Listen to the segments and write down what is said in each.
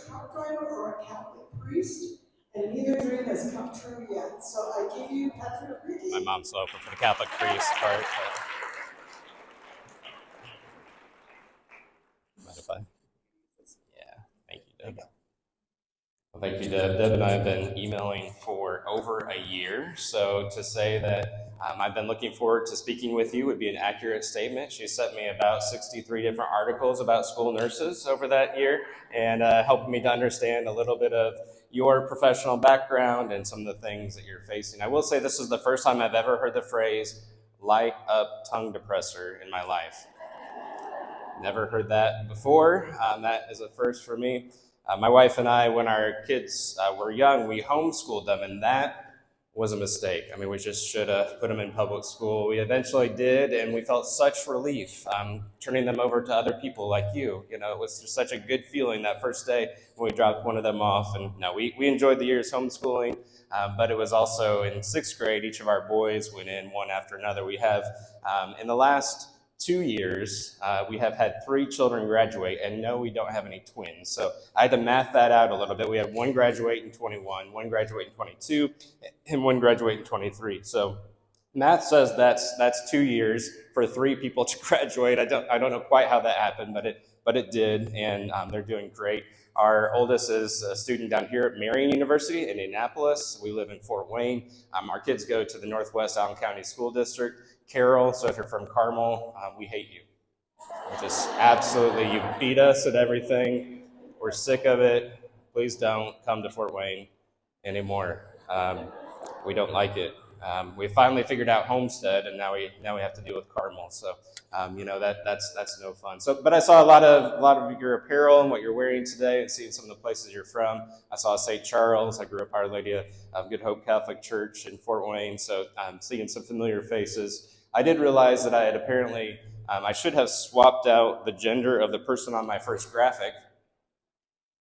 truck driver or a Catholic priest, and neither dream has come true yet. So I give you Patrick Riecke. My mom's open for the Catholic priest part. Mind if I? Yeah, thank you, Deb. Well, thank you, Deb. Deb and I have been emailing for over a year, so to say that I've been looking forward to speaking with you would be an accurate statement. She sent me about 63 different articles about school nurses over that year, and helping me to understand a little bit of your professional background and some of the things that you're facing. I will say this is the first time I've ever heard the phrase light up tongue depressor in my life. Never heard that before. That is a first for me. My wife and I, when our kids were young, we homeschooled them, and that was a mistake. I mean, we just should have put them in public school. We eventually did, and we felt such relief turning them over to other people like you. You know, it was just such a good feeling that first day when we dropped one of them off. And no, we enjoyed the years homeschooling, but it was also in sixth grade, each of our boys went in one after another. We have, in the last 2 years, we have had 3 children graduate, and no, we don't have any twins. So I had to math that out a little bit. We had one graduate in 21, one graduate in 22, and one graduate in 23. So math says that's 2 years for 3 people to graduate. I don't know quite how that happened, but it did, and they're doing great. Our oldest is a student down here at Marion University in Indianapolis. We live in Fort Wayne. Our kids go to the Northwest Allen County School District. Carol, so if you're from Carmel, we hate you. Just absolutely, you beat us at everything. We're sick of it. Please don't come to Fort Wayne anymore. We don't like it. We finally figured out Homestead, and now we have to deal with Carmel. So you know that's no fun. So, but I saw a lot of your apparel and what you're wearing today, and seeing some of the places you're from. I saw St. Charles. I grew up Our Lady of Good Hope Catholic Church in Fort Wayne. So I'm seeing some familiar faces. I did realize that I had apparently, I should have swapped out the gender of the person on my first graphic.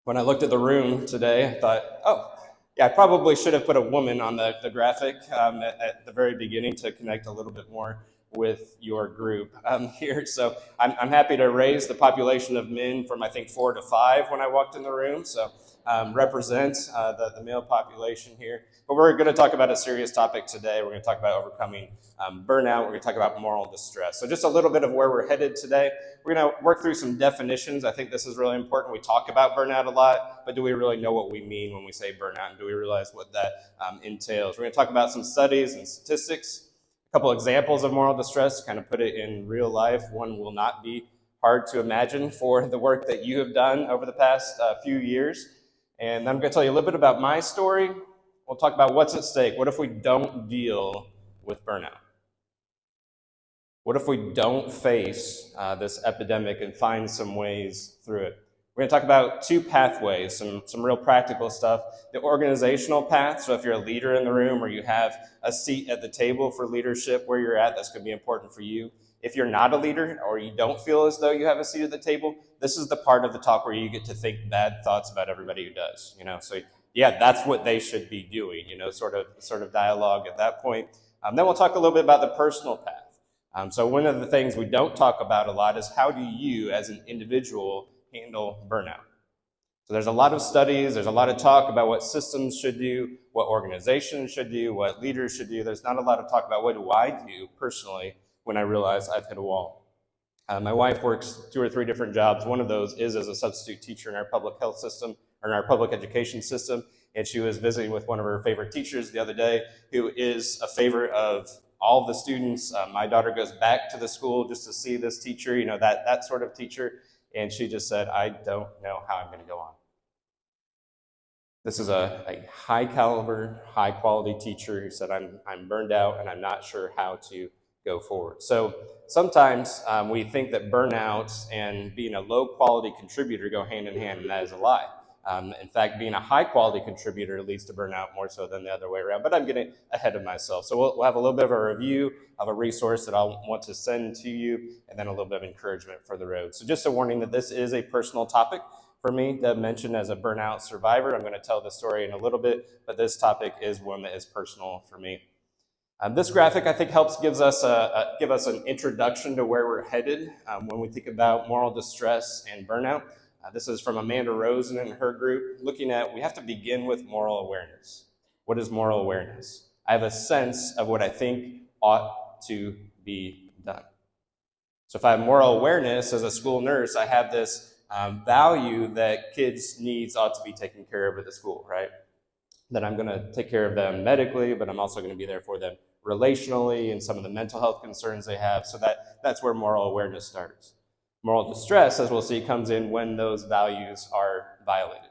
When I looked at the room today, I thought, oh, yeah, I probably should have put a woman on the graphic at the very beginning to connect a little bit more with your group here. So I'm happy to raise the population of men from, I think, 4 to 5 when I walked in the room. So represent the male population here. But we're going to talk about a serious topic today. We're going to talk about overcoming burnout. We're going to talk about moral distress. So just a little bit of where we're headed today. We're going to work through some definitions. I think this is really important. We talk about burnout a lot, but do we really know what we mean when we say burnout? And do we realize what that entails? We're going to talk about some studies and statistics, a couple examples of moral distress, kind of put it in real life. One will not be hard to imagine for the work that you have done over the past few years. And then I'm going to tell you a little bit about my story. We'll talk about what's at stake. What if we don't deal with burnout? What if we don't face this epidemic and find some ways through it? We're going to talk about 2 pathways, some real practical stuff. The organizational path, so if you're a leader in the room or you have a seat at the table for leadership where you're at, that's going to be important for you. If you're not a leader or you don't feel as though you have a seat at the table, this is the part of the talk where you get to think bad thoughts about everybody who does. You know, so yeah, that's what they should be doing. You know, sort of dialogue at that point. Then we'll talk a little bit about the personal path. So one of the things we don't talk about a lot is how do you, as an individual, handle burnout? So there's a lot of studies, there's a lot of talk about what systems should do, what organizations should do, what leaders should do. There's not a lot of talk about what do I do personally when I realize I've hit a wall. My wife works 2 or 3 different jobs. One of those is as a substitute teacher in our public health system, or in our public education system. And she was visiting with one of her favorite teachers the other day, who is a favorite of all the students. My daughter goes back to the school just to see this teacher, you know, that sort of teacher. And she just said, I don't know how I'm going to go on. This is a high caliber, high quality teacher who said, I'm burned out and I'm not sure how to go forward. So sometimes we think that burnout and being a low quality contributor go hand in hand, and that is a lie. In fact, being a high quality contributor leads to burnout more so than the other way around, but I'm getting ahead of myself. So we'll have a little bit of a review of a resource that I'll want to send to you, and then a little bit of encouragement for the road. So just a warning that this is a personal topic for me. Deb mentioned as a burnout survivor. I'm going to tell the story in a little bit, but this topic is one that is personal for me. This graphic, I think, helps give us an introduction to where we're headed when we think about moral distress and burnout. This is from Amanda Rosen and her group, looking at we have to begin with moral awareness. What is moral awareness? I have a sense of what I think ought to be done. So if I have moral awareness as a school nurse, I have this value that kids' needs ought to be taken care of at the school, right? That I'm going to take care of them medically, but I'm also going to be there for them relationally and some of the mental health concerns they have. So that's where moral awareness starts. Moral distress, as we'll see, comes in when those values are violated.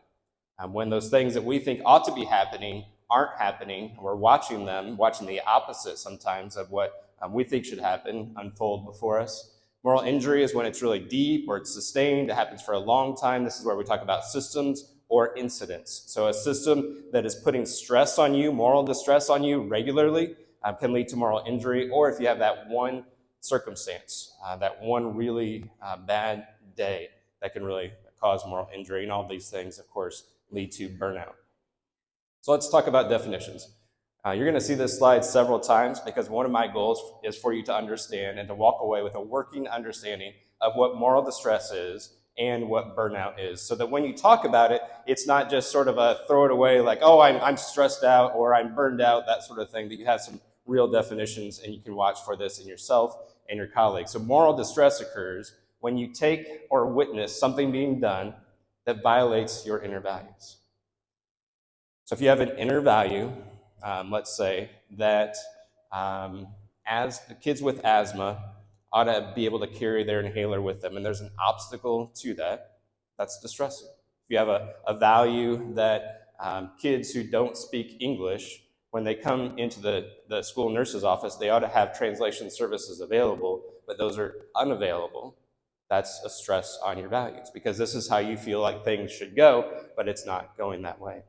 When those things that we think ought to be happening aren't happening, we're watching them, watching the opposite sometimes of what we think should happen unfold before us. Moral injury is when it's really deep or it's sustained, it happens for a long time. This is where we talk about systems or incidents. So a system that is putting stress on you, moral distress on you regularly, can lead to moral injury, or if you have that one circumstance, that one really bad day that can really cause moral injury, and all these things, of course, lead to burnout. So let's talk about definitions. You're going to see this slide several times because one of my goals is for you to understand and to walk away with a working understanding of what moral distress is and what burnout is, so that when you talk about it, it's not just sort of a throw it away like, oh, I'm stressed out or I'm burned out, that sort of thing, that you have some real definitions and you can watch for this in yourself and your colleagues. So moral distress occurs when you take or witness something being done that violates your inner values. So if you have an inner value, let's say that as the kids with asthma ought to be able to carry their inhaler with them, and there's an obstacle to that, that's distressing. If you have a value that kids who don't speak English, when they come into the school nurse's office, they ought to have translation services available, but those are unavailable. That's a stress on your values, because this is how you feel like things should go, but it's not going that way.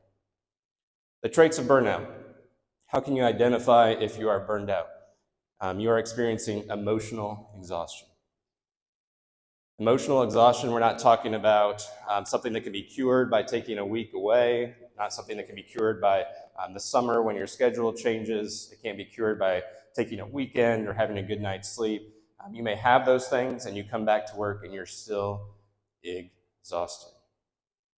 The traits of burnout. How can you identify if you are burned out? You are experiencing emotional exhaustion. Emotional exhaustion, we're not talking about something that can be cured by taking a week away, not something that can be cured by the summer when your schedule changes. It can't be cured by taking a weekend or having a good night's sleep. You may have those things and you come back to work and you're still exhausted.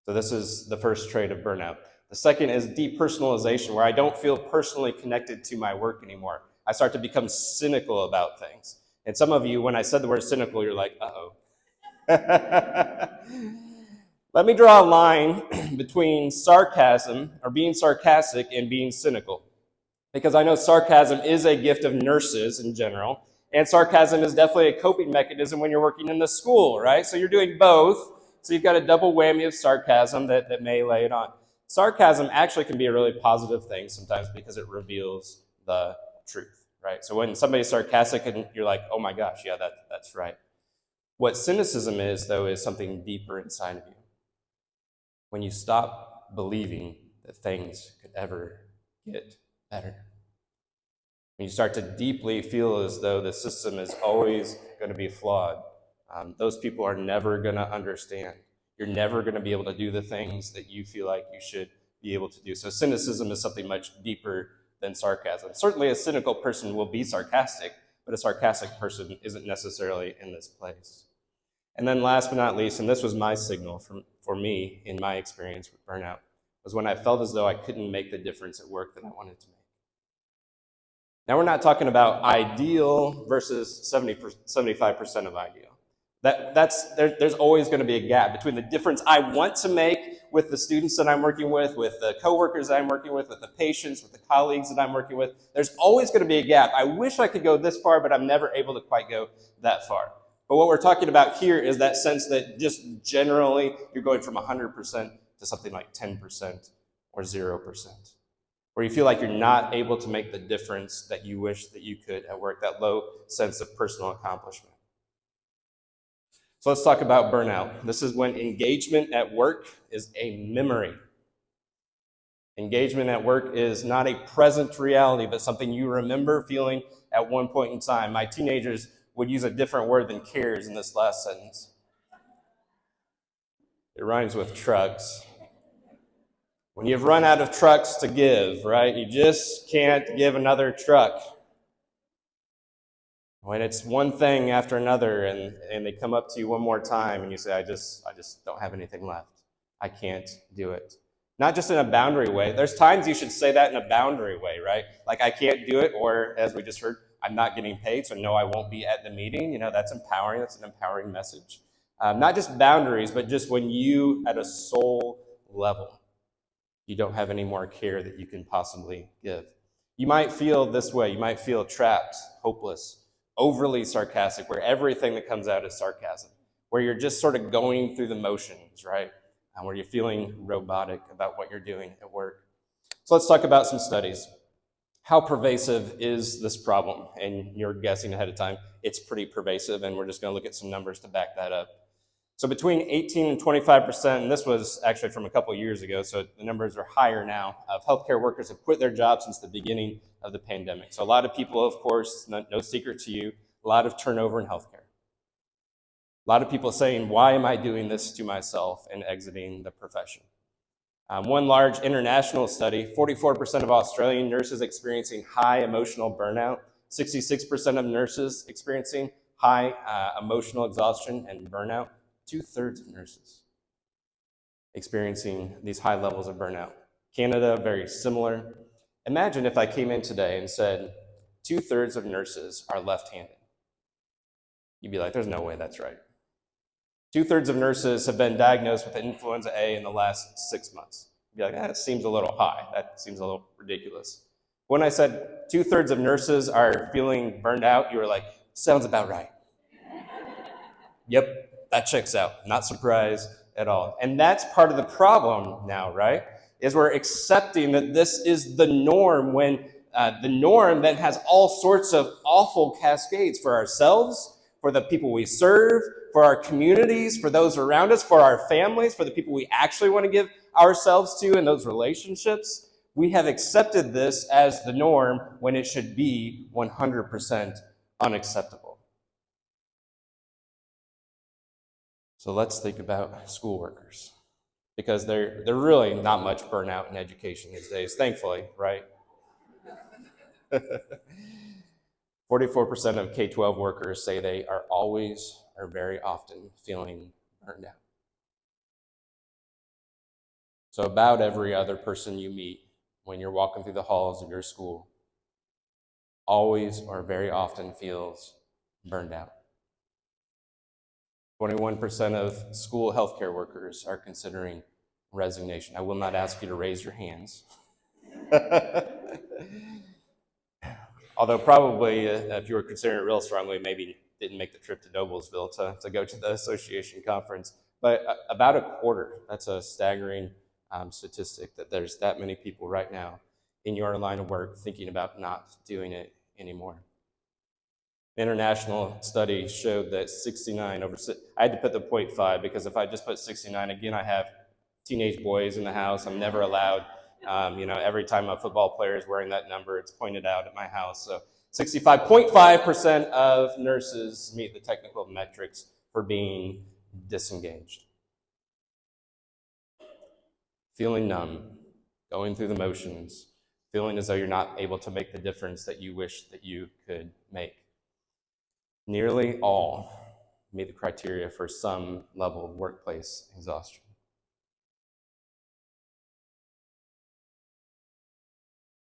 So this is the first trait of burnout. The second is depersonalization, where I don't feel personally connected to my work anymore. I start to become cynical about things. And some of you, when I said the word cynical, you're like, uh-oh. Let me draw a line between sarcasm, or being sarcastic, and being cynical. Because I know sarcasm is a gift of nurses in general, and sarcasm is definitely a coping mechanism when you're working in the school, right? So you're doing both, so you've got a double whammy of sarcasm that may lay it on. Sarcasm actually can be a really positive thing sometimes because it reveals the truth, right? So when somebody's sarcastic and you're like, oh my gosh, yeah, that's right. What cynicism is, though, is something deeper inside of you. When you stop believing that things could ever get better. When you start to deeply feel as though the system is always going to be flawed. Those people are never going to understand. You're never going to be able to do the things that you feel like you should be able to do. So cynicism is something much deeper than sarcasm. Certainly a cynical person will be sarcastic, but a sarcastic person isn't necessarily in this place. And then last but not least, and this was my signal for me in my experience with burnout, was when I felt as though I couldn't make the difference at work that I wanted to make. Now we're not talking about ideal versus 75% of ideal. There's always going to be a gap between the difference I want to make with the students that I'm working with the coworkers that I'm working with the patients, with the colleagues that I'm working with. There's always going to be a gap. I wish I could go this far, but I'm never able to quite go that far. But what we're talking about here is that sense that just generally you're going from 100% to something like 10% or 0%, where you feel like you're not able to make the difference that you wish that you could at work, that low sense of personal accomplishment. So let's talk about burnout. This is when engagement at work is a memory. Engagement at work is not a present reality, but something you remember feeling at one point in time. My teenagers would use a different word than cares in this last sentence. It rhymes with trucks. When you've run out of trucks to give, right? You just can't give another truck. When it's one thing after another and they come up to you one more time and you say, I just don't have anything left. I can't do it. Not just in a boundary way. There's times you should say that in a boundary way, right? Like, I can't do it, or as we just heard, I'm not getting paid, so no, I won't be at the meeting. That's empowering. That's an empowering message. Not just boundaries, but just when you, at a soul level, you don't have any more care that you can possibly give. You might feel this way. You might feel trapped, hopeless, overly sarcastic, where everything that comes out is sarcasm, where you're just sort of going through the motions, right? Where you're feeling robotic about what you're doing at work. So let's talk about some studies. How pervasive is this problem? And you're guessing ahead of time, it's pretty pervasive, and we're just going to look at some numbers to back that up. So between 18 and 25%, and this was actually from a couple years ago, so the numbers are higher now, of healthcare workers have quit their jobs since the beginning of the pandemic. So a lot of people, of course, no secret to you, a lot of turnover in healthcare. A lot of people saying, why am I doing this to myself, and exiting the profession. One large international study, 44% of Australian nurses experiencing high emotional burnout, 66% of nurses experiencing high emotional exhaustion and burnout, 2/3 of nurses experiencing these high levels of burnout. Canada, very similar. Imagine if I came in today and said, 2/3 of nurses are left-handed. You'd be like, there's no way that's right. 2/3 of nurses have been diagnosed with influenza A in the last 6 months. You'd be like, that seems a little high. That seems a little ridiculous. When I said 2/3 of nurses are feeling burned out, you were like, sounds about right. Yep, that checks out. Not surprised at all. And that's part of the problem now, right? Is we're accepting that this is the norm, when the norm then has all sorts of awful cascades for ourselves, for the people we serve, for our communities, for those around us, for our families, for the people we actually want to give ourselves to in those relationships. We have accepted this as the norm when it should be 100% unacceptable. So let's think about school workers, because they're really not much burnout in education these days, thankfully, right? 44% of K-12 workers say they are always or very often feeling burned out. So about every other person you meet when you're walking through the halls of your school always or very often feels burned out. 21% of school healthcare workers are considering resignation. I will not ask you to raise your hands. Although probably, if you were considering it real strongly, maybe didn't make the trip to Noblesville to go to the association conference. But about a quarter, that's a staggering statistic, that there's that many people right now in your line of work thinking about not doing it anymore. International study showed that 69 over, I had to put the 0.5 because if I just put 69, again, I have teenage boys in the house. I'm never allowed, every time a football player is wearing that number, it's pointed out at my house. So 65.5% of nurses meet the technical metrics for being disengaged. Feeling numb, going through the motions, feeling as though you're not able to make the difference that you wish that you could make. Nearly all meet the criteria for some level of workplace exhaustion.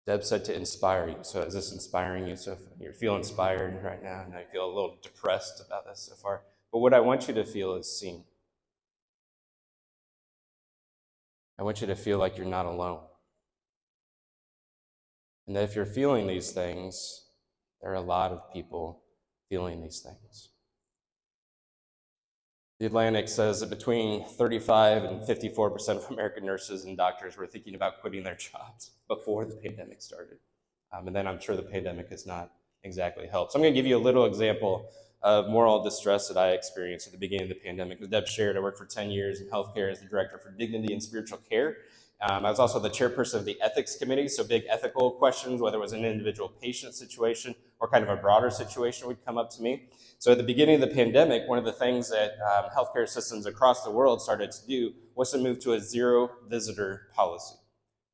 Deb said to inspire you. So is this inspiring you? So if you feel inspired right now, and I feel a little depressed about this so far. But what I want you to feel is seen. I want you to feel like you're not alone. And that if you're feeling these things, there are a lot of people feeling these things. The Atlantic says that between 35 and 54% of American nurses and doctors were thinking about quitting their jobs before the pandemic started. And then I'm sure the pandemic has not exactly helped. So I'm going to give you a little example of moral distress that I experienced at the beginning of the pandemic. As Deb shared, I worked for 10 years in healthcare as the director for Dignity and Spiritual Care. I was also the chairperson of the ethics committee, so big ethical questions, whether it was an individual patient situation or kind of a broader situation, would come up to me. So at the beginning of the pandemic, one of the things that healthcare systems across the world started to do was to move to a zero visitor policy.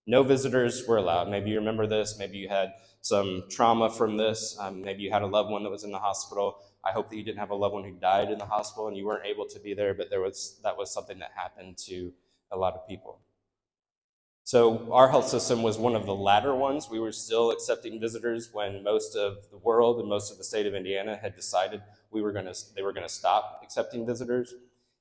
No visitors were allowed. Maybe you remember this. Maybe you had some trauma from this. Maybe you had a loved one that was in the hospital. I hope that you didn't have a loved one who died in the hospital and you weren't able to be there, but that was something that happened to a lot of people. So our health system was one of the latter ones. We were still accepting visitors when most of the world and most of the state of Indiana had decided they were going to stop accepting visitors.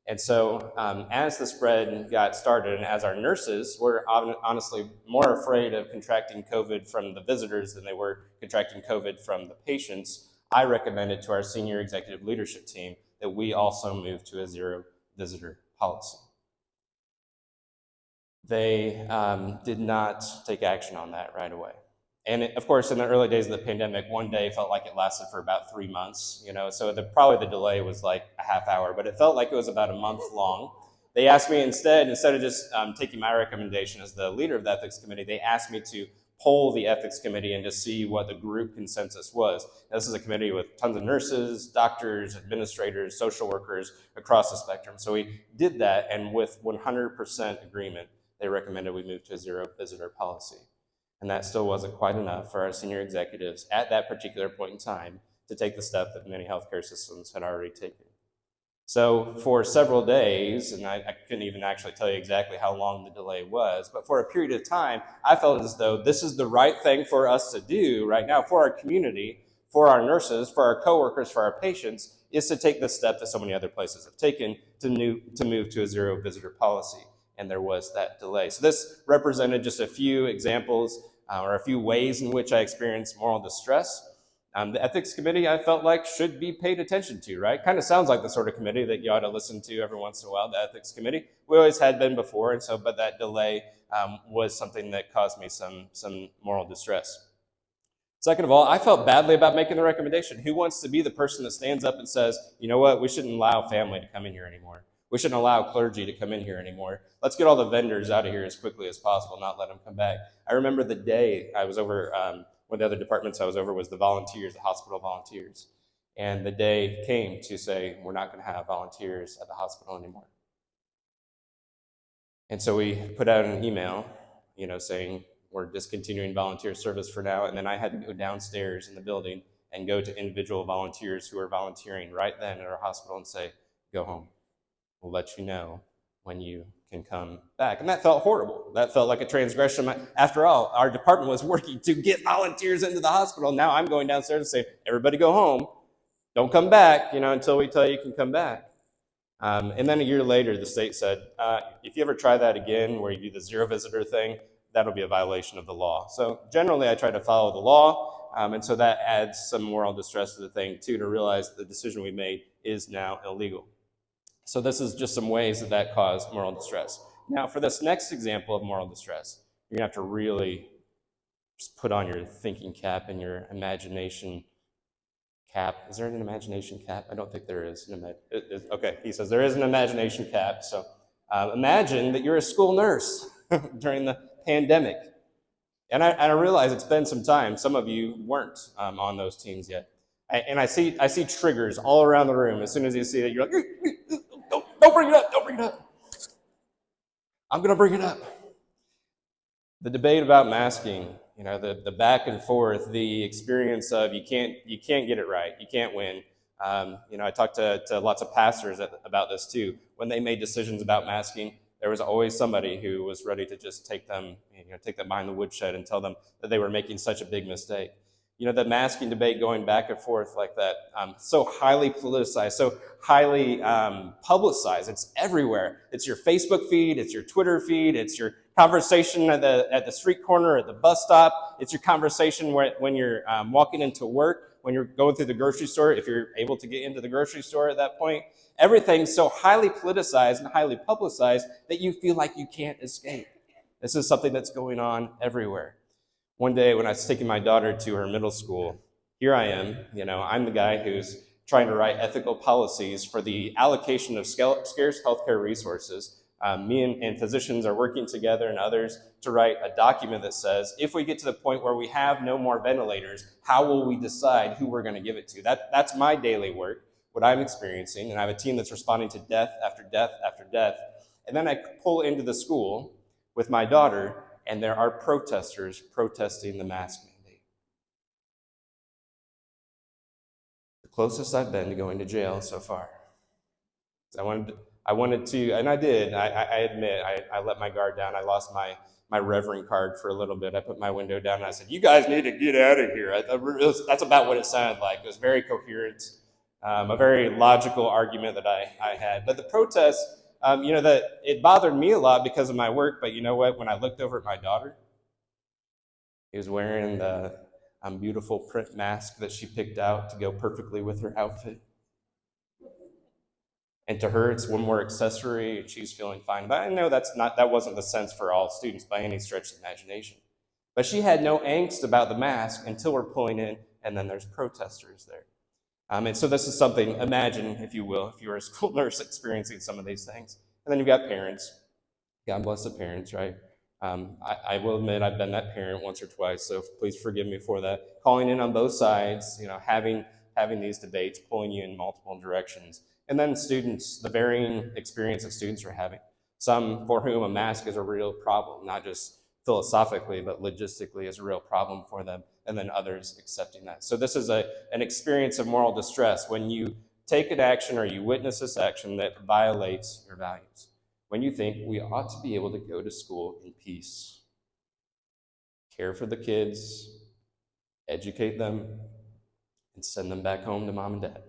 And so as the spread got started, and as our nurses were honestly more afraid of contracting COVID from the visitors than they were contracting COVID from the patients, I recommended to our senior executive leadership team that we also move to a zero visitor policy. They did not take action on that right away. And of course, in the early days of the pandemic, one day felt like it lasted for about 3 months, so probably the delay was like a half hour, but it felt like it was about a month long. They asked me instead of just taking my recommendation as the leader of the ethics committee, they asked me to poll the ethics committee and to see what the group consensus was. Now, this is a committee with tons of nurses, doctors, administrators, social workers across the spectrum. So we did that, and with 100% agreement, they recommended we move to a zero visitor policy. And that still wasn't quite enough for our senior executives at that particular point in time to take the step that many healthcare systems had already taken. So for several days, and I couldn't even actually tell you exactly how long the delay was, but for a period of time, I felt as though this is the right thing for us to do right now for our community, for our nurses, for our coworkers, for our patients, is to take the step that so many other places have taken to move to a zero visitor policy. And there was that delay. So this represented just a few examples or a few ways in which I experienced moral distress. The ethics committee, I felt like, should be paid attention to, right? Kind of sounds like the sort of committee that you ought to listen to every once in a while, the ethics committee. We always had been before, and so, but that delay was something that caused me some moral distress. Second of all, I felt badly about making the recommendation. Who wants to be the person that stands up and says, you know what, we shouldn't allow family to come in here anymore. We shouldn't allow clergy to come in here anymore. Let's get all the vendors out of here as quickly as possible, not let them come back. I remember the day I was over, one of the other departments I was over was the volunteers, the hospital volunteers. And the day came to say, we're not going to have volunteers at the hospital anymore. And so we put out an email, saying we're discontinuing volunteer service for now. And then I had to go downstairs in the building and go to individual volunteers who are volunteering right then at our hospital and say, go home. We'll let you know when you can come back. And that felt horrible. That felt like a transgression. After all, our department was working to get volunteers into the hospital. Now I'm going downstairs and say, everybody go home. Don't come back, until we tell you can come back. And then a year later, the state said, if you ever try that again, where you do the zero visitor thing, that'll be a violation of the law. So generally, I try to follow the law. And so that adds some moral distress to the thing, too, to realize that the decision we made is now illegal. So this is just some ways that caused moral distress. Now, for this next example of moral distress, you're going to have to really just put on your thinking cap and your imagination cap. Is there an imagination cap? I don't think there is. Okay, he says there is an imagination cap. So imagine that you're a school nurse during the pandemic. And I realize it's been some time. Some of you weren't on those teams yet. And I see triggers all around the room. As soon as you see it, you're like, don't bring it up, don't bring it up. I'm going to bring it up. The debate about masking, the back and forth, the experience of you can't get it right, you can't win. I talked to lots of pastors about this too. When they made decisions about masking, there was always somebody who was ready to just take them behind the woodshed and tell them that they were making such a big mistake. The masking debate going back and forth like that, so highly politicized, so highly publicized. It's everywhere. It's your Facebook feed, it's your Twitter feed, it's your conversation at the street corner, at the bus stop. It's your conversation when you're walking into work, when you're going through the grocery store, if you're able to get into the grocery store at that point. Everything's so highly politicized and highly publicized that you feel like you can't escape. This is something that's going on everywhere. One day when I was taking my daughter to her middle school, here I am, I'm the guy who's trying to write ethical policies for the allocation of scarce healthcare resources. Me and physicians are working together and others to write a document that says, if we get to the point where we have no more ventilators, how will we decide who we're going to give it to? That's my daily work, what I'm experiencing, and I have a team that's responding to death after death after death. And then I pull into the school with my daughter, and there are protesters protesting the mask mandate. The closest I've been to going to jail so far. I wanted to, and I did. I admit, I let my guard down. I lost my Reverend card for a little bit. I put my window down and I said, "You guys need to get out of here." That's about what it sounded like. It was very coherent, a very logical argument that I had. But the protest, that it bothered me a lot because of my work. But you know what? When I looked over at my daughter, he was wearing the beautiful print mask that she picked out to go perfectly with her outfit. And to her, it's one more accessory, and she's feeling fine. But I know that wasn't the sense for all students by any stretch of the imagination. But she had no angst about the mask until we're pulling in, and then there's protesters there. And so this is something, imagine, if you will, if you were a school nurse experiencing some of these things. And then you've got parents. God bless the parents, right? I will admit I've been that parent once or twice, so please forgive me for that. Calling in on both sides, having these debates, pulling you in multiple directions. And then students, the varying experience that students are having. Some for whom a mask is a real problem, not just philosophically, but logistically is a real problem for them, and then others accepting that. So this is an experience of moral distress when you take an action or you witness this action that violates your values. When you think we ought to be able to go to school in peace, care for the kids, educate them, and send them back home to mom and dad.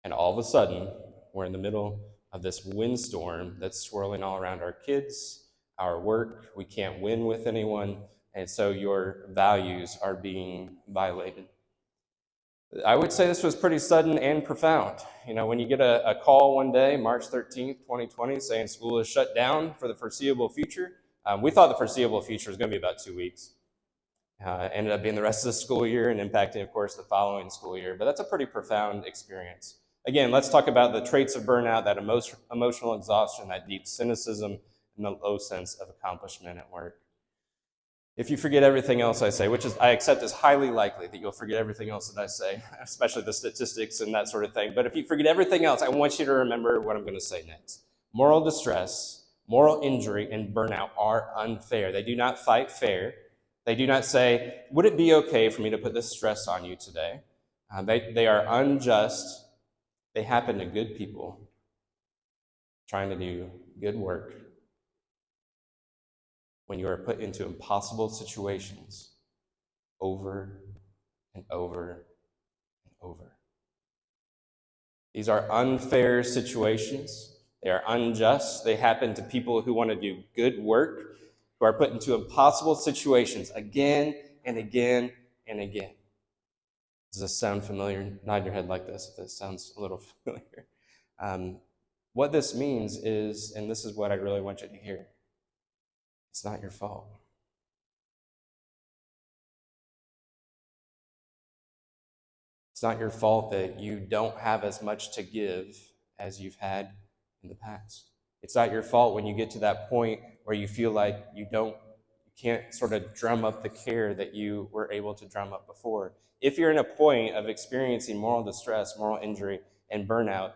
And all of a sudden, we're in the middle of this windstorm that's swirling all around our kids, our work. We can't win with anyone, and so your values are being violated. I would say this was pretty sudden and profound. When you get a call one day, March 13th, 2020, saying school is shut down for the foreseeable future. We thought the foreseeable future was going to be about 2 weeks. Ended up being the rest of the school year and impacting, of course, the following school year. But that's a pretty profound experience. Again, let's talk about the traits of burnout, that emotional exhaustion, that deep cynicism, and the low sense of accomplishment at work. If you forget everything else I say, which I accept is highly likely that you'll forget everything else that I say, especially the statistics and that sort of thing. But if you forget everything else, I want you to remember what I'm going to say next. Moral distress, moral injury, and burnout are unfair. They do not fight fair. They do not say, would it be okay for me to put this stress on you today? They are unjust. They happen to good people trying to do good work when you are put into impossible situations over and over and over. These are unfair situations. They are unjust. They happen to people who want to do good work, who are put into impossible situations again and again and again. Does this sound familiar? Nod your head like this if this sounds a little familiar. What this means is, and this is what I really want you to hear, it's not your fault. It's not your fault that you don't have as much to give as you've had in the past. It's not your fault when you get to that point where you feel like you can't sort of drum up the care that you were able to drum up before. If you're in a point of experiencing moral distress, moral injury, and burnout,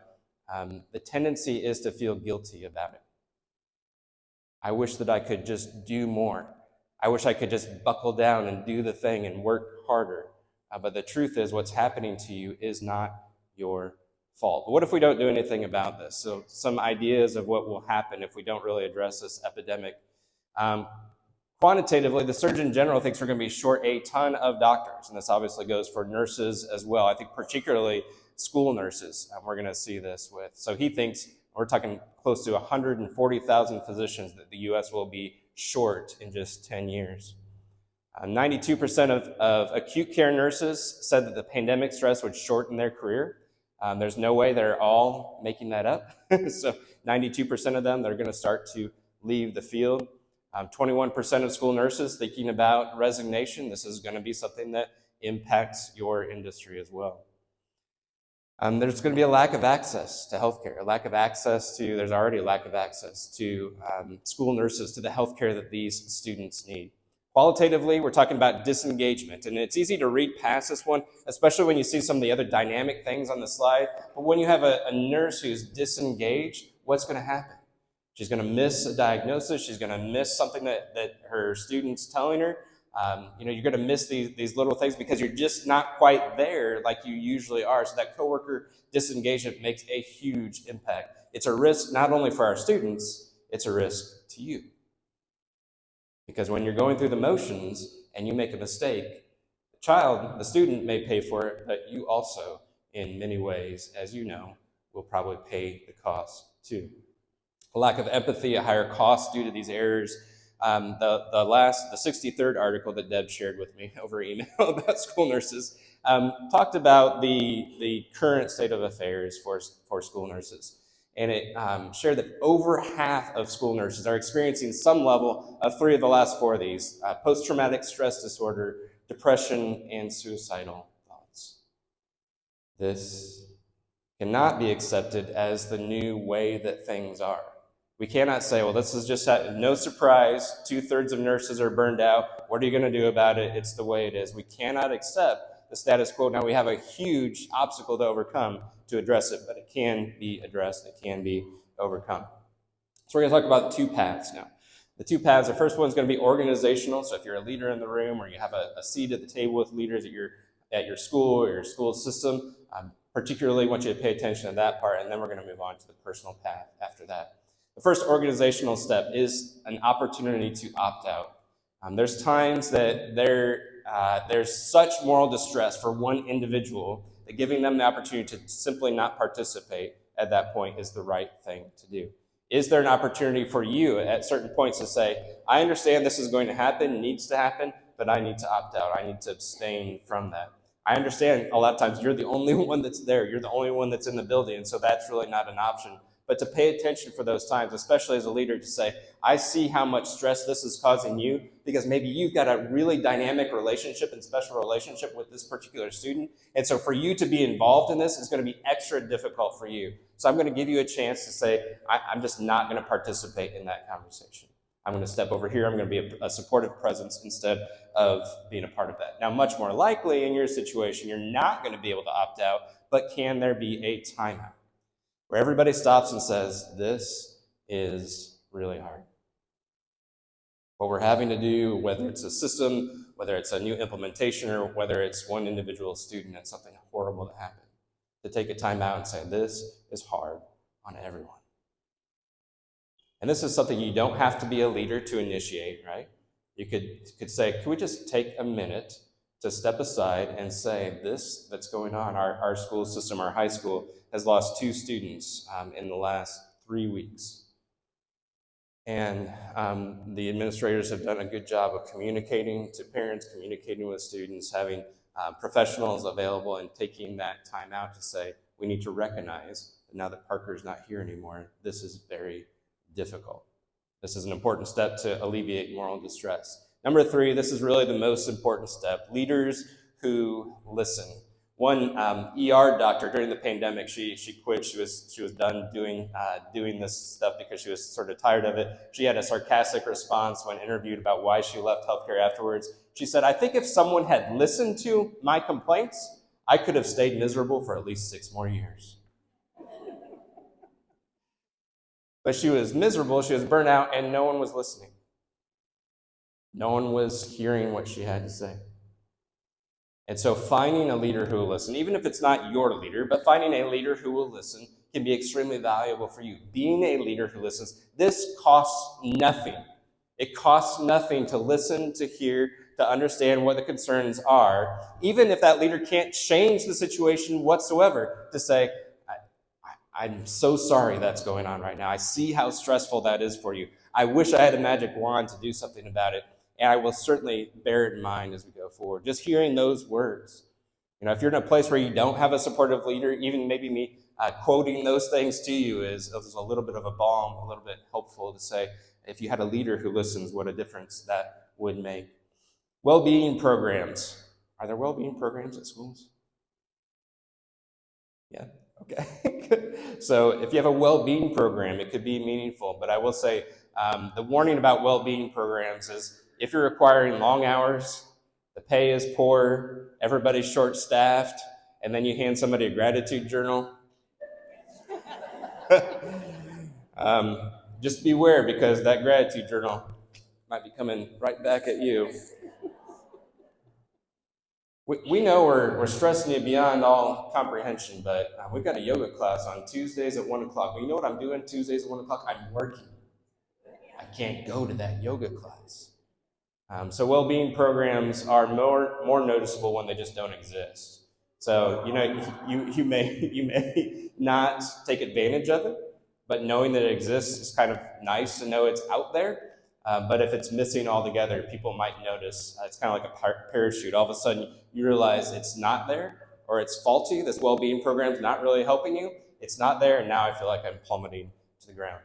the tendency is to feel guilty about it. I wish that I could just do more. I wish I could just buckle down and do the thing and work harder. But the truth is, what's happening to you is not your fault. But what if we don't do anything about this? So some ideas of what will happen if we don't really address this epidemic. Quantitatively, the Surgeon General thinks we're going to be short a ton of doctors, and this obviously goes for nurses as well. I think particularly school nurses, we're going to see this with. So he thinks we're talking close to 140,000 physicians that the U.S. will be short in just 10 years. 92% of acute care nurses said that the pandemic stress would shorten their career. There's no way they're all making that up. So 92% of them, they're going to start to leave the field. 21% of school nurses thinking about resignation. This is going to be something that impacts your industry as well. There's going to be a lack of access to healthcare, there's already a lack of access to school nurses, to the healthcare that these students need. Qualitatively, we're talking about disengagement, and it's easy to read past this one, especially when you see some of the other dynamic things on the slide. But when you have a nurse who's disengaged, what's going to happen? She's going to miss a diagnosis. She's going to miss something that her student's telling her. You're going to miss these little things because you're just not quite there like you usually are. So that coworker disengagement makes a huge impact. It's a risk not only for our students, it's a risk to you. Because when you're going through the motions and you make a mistake, the student may pay for it, but you also, in many ways, as you know, will probably pay the cost too. A lack of empathy, a higher cost due to these errors. The 63rd article that Deb shared with me over email about school nurses talked about the current state of affairs for school nurses. And it shared that over half of school nurses are experiencing some level of 3 of the last 4 of these: post-traumatic stress disorder, depression, and suicidal thoughts. This cannot be accepted as the new way that things are. We cannot say, well, this is just no surprise. 2/3 of nurses are burned out. What are you going to do about it? It's the way it is. We cannot accept the status quo. Now, we have a huge obstacle to overcome to address it, but it can be addressed. It can be overcome. So we're going to talk about 2 paths now. The 2 paths, the first one is going to be organizational. So if you're a leader in the room or you have a seat at the table with leaders at your school or your school system, particularly want you to pay attention to that part, and then we're going to move on to the personal path after that. The first organizational step is an opportunity to opt out. There's times that there's such moral distress for one individual that giving them the opportunity to simply not participate at that point is the right thing to do. Is there an opportunity for you at certain points to say, I understand this is going to happen, needs to happen, but I need to opt out. I need to abstain from that. I understand a lot of times you're the only one that's there. You're the only one that's in the building, and so that's really not an option. But to pay attention for those times, especially as a leader, to say, I see how much stress this is causing you, because maybe you've got a really dynamic relationship and special relationship with this particular student. And so for you to be involved in this is going to be extra difficult for you. So I'm going to give you a chance to say, I'm just not going to participate in that conversation. I'm going to step over here. I'm going to be a supportive presence instead of being a part of that. Now, much more likely in your situation, you're not going to be able to opt out, but can there be a timeout where everybody stops and says, this is really hard? What we're having to do, whether it's a system, whether it's a new implementation, or whether it's one individual student, it's something horrible that happened, to take a time out and say, this is hard on everyone. And this is something you don't have to be a leader to initiate, right? You could say, can we just take a minute to step aside and say, this that's going on, our school system, our high school, has lost 2 students in the last 3 weeks. And the administrators have done a good job of communicating to parents, communicating with students, having professionals available, and taking that time out to say, we need to recognize that now that Parker's not here anymore, this is very difficult. This is an important step to alleviate moral distress. Number 3, this is really the most important step: leaders who listen. One ER doctor during the pandemic, she quit. She was done doing this stuff because she was sort of tired of it. She had a sarcastic response when interviewed about why she left healthcare afterwards. She said, I think if someone had listened to my complaints, I could have stayed miserable for at least 6 more years. But she was miserable, she was burnt out, and no one was listening. No one was hearing what she had to say. And so finding a leader who will listen, even if it's not your leader, but finding a leader who will listen can be extremely valuable for you. Being a leader who listens, this costs nothing. It costs nothing to listen, to hear, to understand what the concerns are, even if that leader can't change the situation whatsoever, to say, I'm so sorry that's going on right now. I see how stressful that is for you. I wish I had a magic wand to do something about it. And I will certainly bear it in mind as we go forward. Just hearing those words. If you're in a place where you don't have a supportive leader, even maybe me quoting those things to you is a little bit of a balm, a little bit helpful to say, if you had a leader who listens, what a difference that would make. Well-being programs. Are there well-being programs at schools? Yeah, okay. So if you have a well-being program, it could be meaningful. But I will say the warning about well-being programs is, if you're requiring long hours, the pay is poor, everybody's short-staffed, and then you hand somebody a gratitude journal, Just beware, because that gratitude journal might be coming right back at you. We know we're stressing you beyond all comprehension, but we've got a yoga class on Tuesdays at 1 o'clock. Well, you know what I'm doing Tuesdays at 1 o'clock? I'm working. I can't go to that yoga class. So well-being programs are more noticeable when they just don't exist. So you may not take advantage of it, but knowing that it exists is kind of nice to know it's out there. But if it's missing altogether, people might notice. It's kind of like a parachute. All of a sudden, you realize it's not there, or it's faulty. This well-being program is not really helping you. It's not there, and now I feel like I'm plummeting to the ground.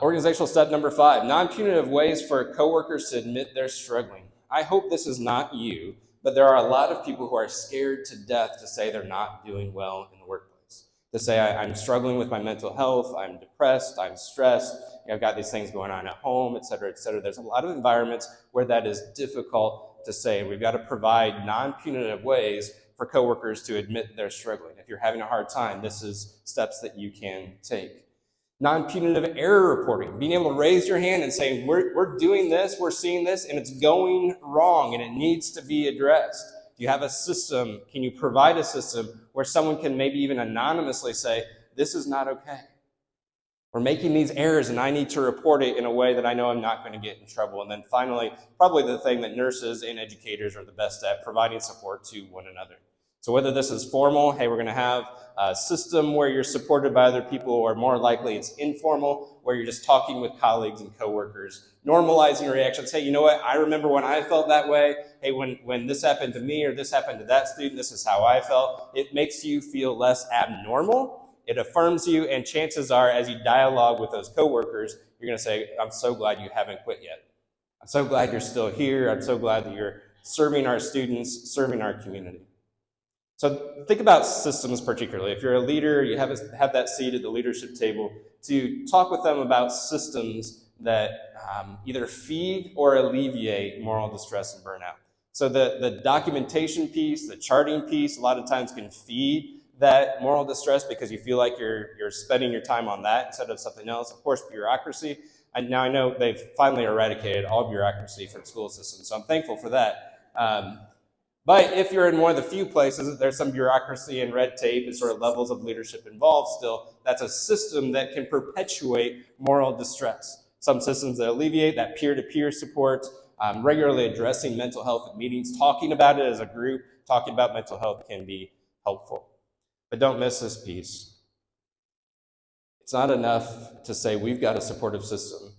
Organizational step number 5, non-punitive ways for coworkers to admit they're struggling. I hope this is not you, but there are a lot of people who are scared to death to say they're not doing well in the workplace. To say, I'm struggling with my mental health, I'm depressed, I'm stressed, I've got these things going on at home, et cetera, et cetera. There's a lot of environments where that is difficult to say. We've got to provide non-punitive ways for coworkers to admit they're struggling. If you're having a hard time, this is steps that you can take. Non-punitive error reporting, being able to raise your hand and say, we're doing this, we're seeing this, and it's going wrong, and it needs to be addressed. Do you have a system? Can you provide a system where someone can maybe even anonymously say, this is not okay? We're making these errors, and I need to report it in a way that I know I'm not going to get in trouble. And then finally, probably the thing that nurses and educators are the best at, providing support to one another. So whether this is formal, hey, we're going to have a system where you're supported by other people, or more likely it's informal, where you're just talking with colleagues and coworkers, normalizing your reactions. Hey, you know what? I remember when I felt that way. Hey, when this happened to me or this happened to that student, this is how I felt. It makes you feel less abnormal. It affirms you, and chances are, as you dialogue with those coworkers, you're going to say, I'm so glad you haven't quit yet. I'm so glad you're still here. I'm so glad that you're serving our students, serving our community. So think about systems particularly. If you're a leader, you have that seat at the leadership table to talk with them about systems that either feed or alleviate moral distress and burnout. So the documentation piece, the charting piece, a lot of times can feed that moral distress because you feel like you're spending your time on that instead of something else. Of course, bureaucracy. And now I know they've finally eradicated all bureaucracy from school systems, so I'm thankful for that. But if you're in one of the few places, there's some bureaucracy and red tape and sort of levels of leadership involved still, that's a system that can perpetuate moral distress. Some systems that alleviate that peer-to-peer support, regularly addressing mental health at meetings, talking about it as a group, talking about mental health can be helpful. But don't miss this piece. It's not enough to say we've got a supportive system.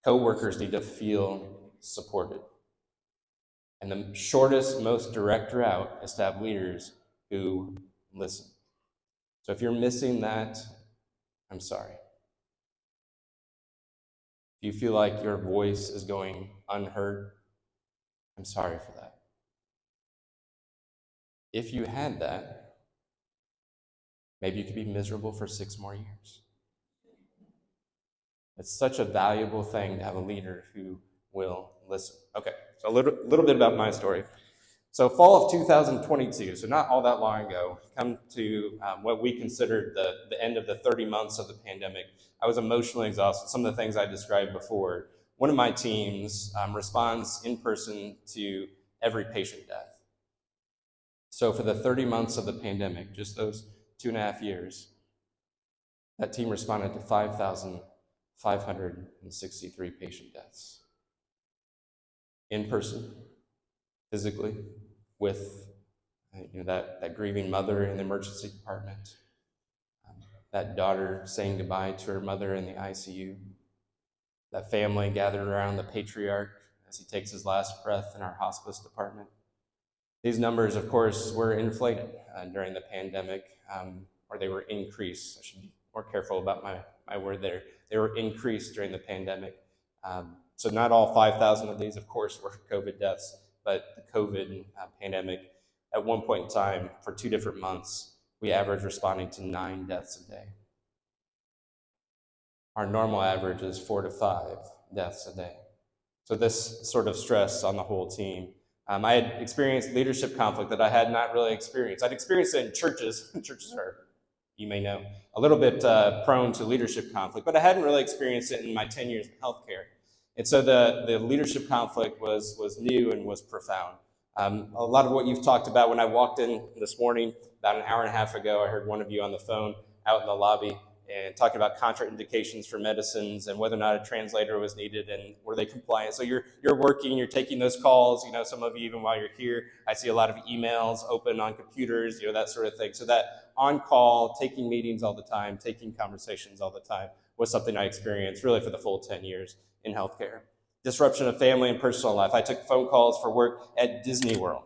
Coworkers need to feel supported. And the shortest, most direct route is to have leaders who listen. So if you're missing that, I'm sorry. If you feel like your voice is going unheard, I'm sorry for that. If you had that, maybe you could be miserable for 6 more years. It's such a valuable thing to have a leader who will listen. Okay, so a little bit about my story. So fall of 2022, so not all that long ago, come to what we considered the end of the 30 months of the pandemic. I was emotionally exhausted. Some of the things I described before. One of my teams responds in person to every patient death. So for the 30 months of the pandemic, just those 2.5 years, that team responded to 5,563 patient deaths. In person, physically, with that grieving mother in the emergency department, that daughter saying goodbye to her mother in the ICU, that family gathered around the patriarch as he takes his last breath in our hospice department. These numbers, of course, were inflated during the pandemic, or they were increased. I should be more careful about my word there. They were increased during the pandemic. So not all 5,000 of these, of course, were COVID deaths, but the COVID pandemic, at one point in time, for 2 different months, we averaged responding to 9 deaths a day. Our normal average is 4 to 5 deaths a day. So this sort of stress on the whole team. I had experienced leadership conflict that I had not really experienced. I'd experienced it in churches. Churches are you may know, a little bit prone to leadership conflict, but I hadn't really experienced it in my 10 years in healthcare. And so the leadership conflict was new and was profound. A lot of what you've talked about, when I walked in this morning, about an hour and a half ago, I heard one of you on the phone out in the lobby and talking about contraindications for medicines and whether or not a translator was needed and were they compliant. So you're working, you're taking those calls, some of you, even while you're here, I see a lot of emails open on computers, that sort of thing. So that on call, taking meetings all the time, taking conversations all the time was something I experienced really for the full 10 years in healthcare. Disruption of family and personal life. I took phone calls for work at Disney World.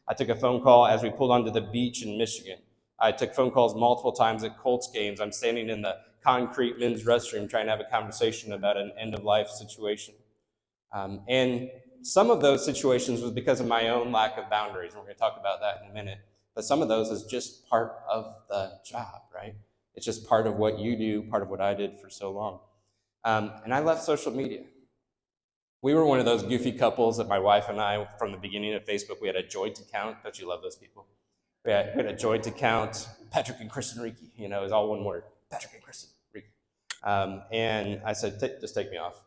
I took a phone call as we pulled onto the beach in Michigan. I took phone calls multiple times at Colts games. I'm standing in the concrete men's restroom trying to have a conversation about an end-of-life situation. And some of those situations was because of my own lack of boundaries. And we're going to talk about that in a minute. But some of those is just part of the job, right? It's just part of what you do, part of what I did for so long. And I left social media. We were one of those goofy couples that my wife and I, from the beginning of Facebook, we had a joint account. Don't you love those people? We had a joint account, Patrick and Kristen Riecke, it was all one word, Patrick and Kristen Riecke. And I said, just take me off.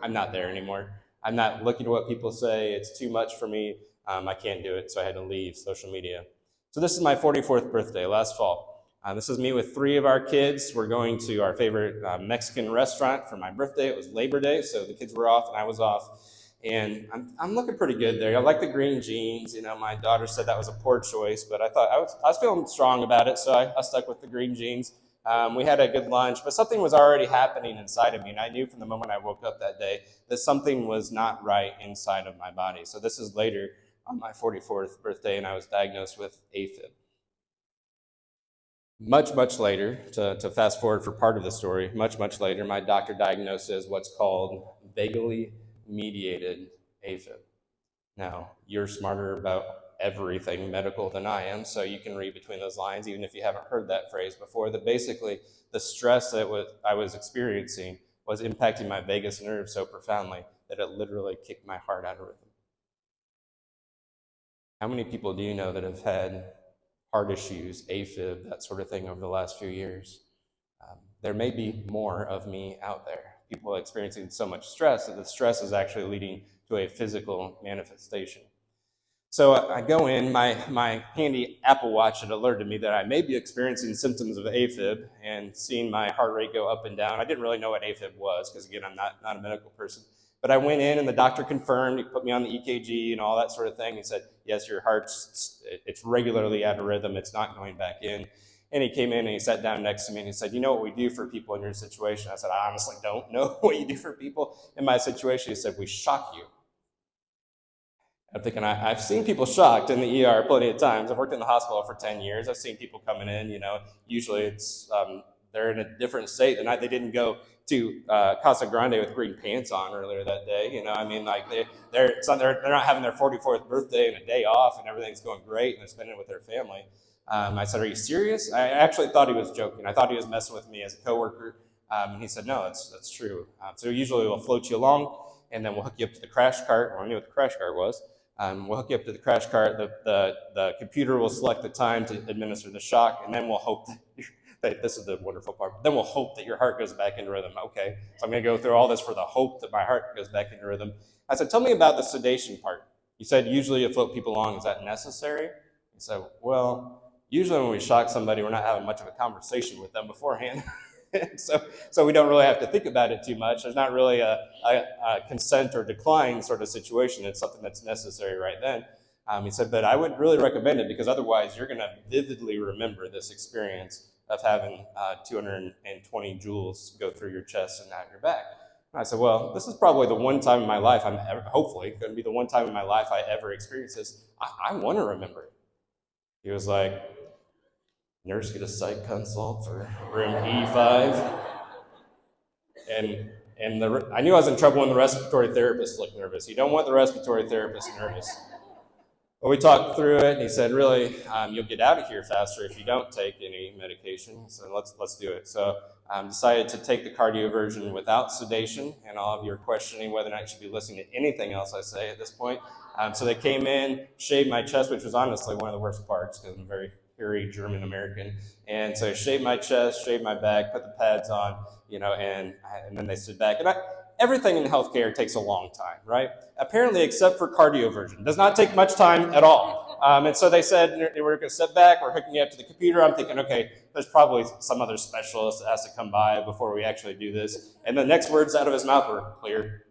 I'm not there anymore. I'm not looking at what people say. It's too much for me. I can't do it. So I had to leave social media. So this is my 44th birthday, last fall. This is me with 3 of our kids. We're going to our favorite Mexican restaurant for my birthday. It was Labor Day, so the kids were off and I was off. And I'm looking pretty good there. I like the green jeans. My daughter said that was a poor choice, but I thought I was feeling strong about it, so I stuck with the green jeans. We had a good lunch, but something was already happening inside of me, and I knew from the moment I woke up that day that something was not right inside of my body. So this is later on my 44th birthday, and I was diagnosed with AFib. Much later, to fast forward for part of the story, much later, my doctor diagnosed as what's called vaguely mediated AFib. Now, you're smarter about everything medical than I am, so you can read between those lines, even if you haven't heard that phrase before, that basically the stress that I was experiencing was impacting my vagus nerve so profoundly that it literally kicked my heart out of rhythm. How many people do you know that have had heart issues, AFib, that sort of thing over the last few years? There may be more of me out there. People are experiencing so much stress that the stress is actually leading to a physical manifestation. So I go in, my handy Apple Watch had alerted me that I may be experiencing symptoms of AFib and seeing my heart rate go up and down. I didn't really know what AFib was because, again, I'm not a medical person. But I went in and the doctor confirmed, he put me on the EKG and all that sort of thing. He said, yes, your heart's it's regularly out of rhythm. It's not going back in. And he came in and he sat down next to me and he said, you know what we do for people in your situation? I said, I honestly don't know what you do for people in my situation. He said, we shock you. I'm thinking, I've seen people shocked in the ER plenty of times. I've worked in the hospital for 10 years. I've seen people coming in, usually it's they're in a different state. They didn't go to Casa Grande with green pants on earlier that day. They're not having their 44th birthday and a day off and everything's going great and they're spending it with their family. I said, are you serious? I actually thought he was joking. I thought he was messing with me as a coworker. And he said, no, that's true. So usually we'll float you along and then we'll hook you up to the crash cart. Well, I knew what the crash cart was. We'll hook you up to the crash cart. The computer will select the time to administer the shock, and then we'll hope that this is the wonderful part. Then we'll hope that your heart goes back into rhythm. Okay, so I'm going to go through all this for the hope that my heart goes back into rhythm. I said, tell me about the sedation part. You said usually you float people along. Is that necessary? He said, well, usually when we shock somebody, we're not having much of a conversation with them beforehand. So we don't really have to think about it too much. There's not really a consent or decline sort of situation. It's something that's necessary right then. He said, but I would really recommend it because otherwise you're going to vividly remember this experience of having 220 joules go through your chest and out your back. And I said, well, this is probably the one time in my life, hopefully going to be the one time in my life I ever experience this. I want to remember it. He was like, nurse, get a psych consult for room E5. And I knew I was in trouble when the respiratory therapist looked nervous. You don't want the respiratory therapist nervous. But we talked through it, and he said, really, you'll get out of here faster if you don't take any medication. So let's do it. So decided to take the cardioversion without sedation, and all of you are questioning whether or not you should be listening to anything else I say at this point. So they came in, shaved my chest, which was honestly one of the worst parts because I'm very very German American. And so I shaved my chest, shaved my back, put the pads on, and then they stood back. And everything in healthcare takes a long time, right? Apparently, except for cardioversion. Does not take much time at all. And so they said, we're going to step back, we're hooking you up to the computer. I'm thinking, okay, there's probably some other specialist that has to come by before we actually do this. And the next words out of his mouth were, clear.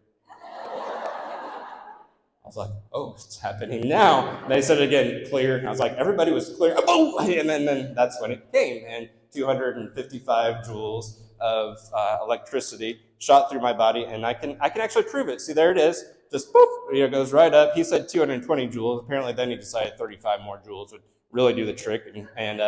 I was like, oh, it's happening now. And they said it again, clear. And I was like, everybody was clear. Oh, and then that's when it came. And 255 joules of electricity shot through my body, and I can actually prove it. See, there it is. Just boop, it goes right up. He said 220 joules. Apparently, then he decided 35 more joules would really do the trick and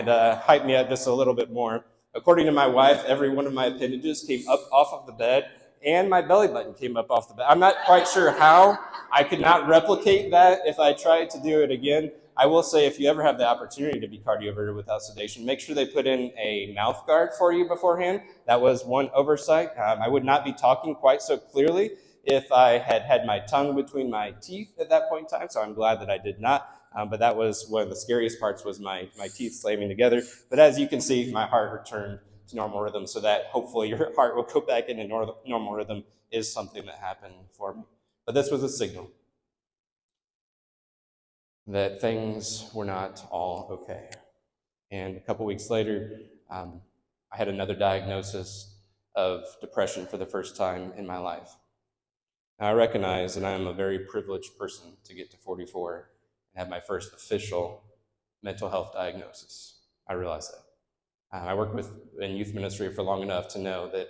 hype me up just a little bit more. According to my wife, every one of my appendages came up off of the bed, and my belly button came up off the bed. I'm not quite sure how. I could not replicate that if I tried to do it again. I will say, if you ever have the opportunity to be cardioverted without sedation, make sure they put in a mouth guard for you beforehand. That was one oversight. I would not be talking quite so clearly if I had had my tongue between my teeth at that point in time, so I'm glad that I did not. But that was one of the scariest parts, was my teeth slamming together. But as you can see, my heart returned to normal rhythm, so that hopefully your heart will go back into normal rhythm is something that happened for me. But this was a signal that things were not all okay. And a couple weeks later, I had another diagnosis of depression for the first time in my life. Now, I recognize that I am a very privileged person to get to 44 and have my first official mental health diagnosis. I realize that. I worked in youth ministry for long enough to know that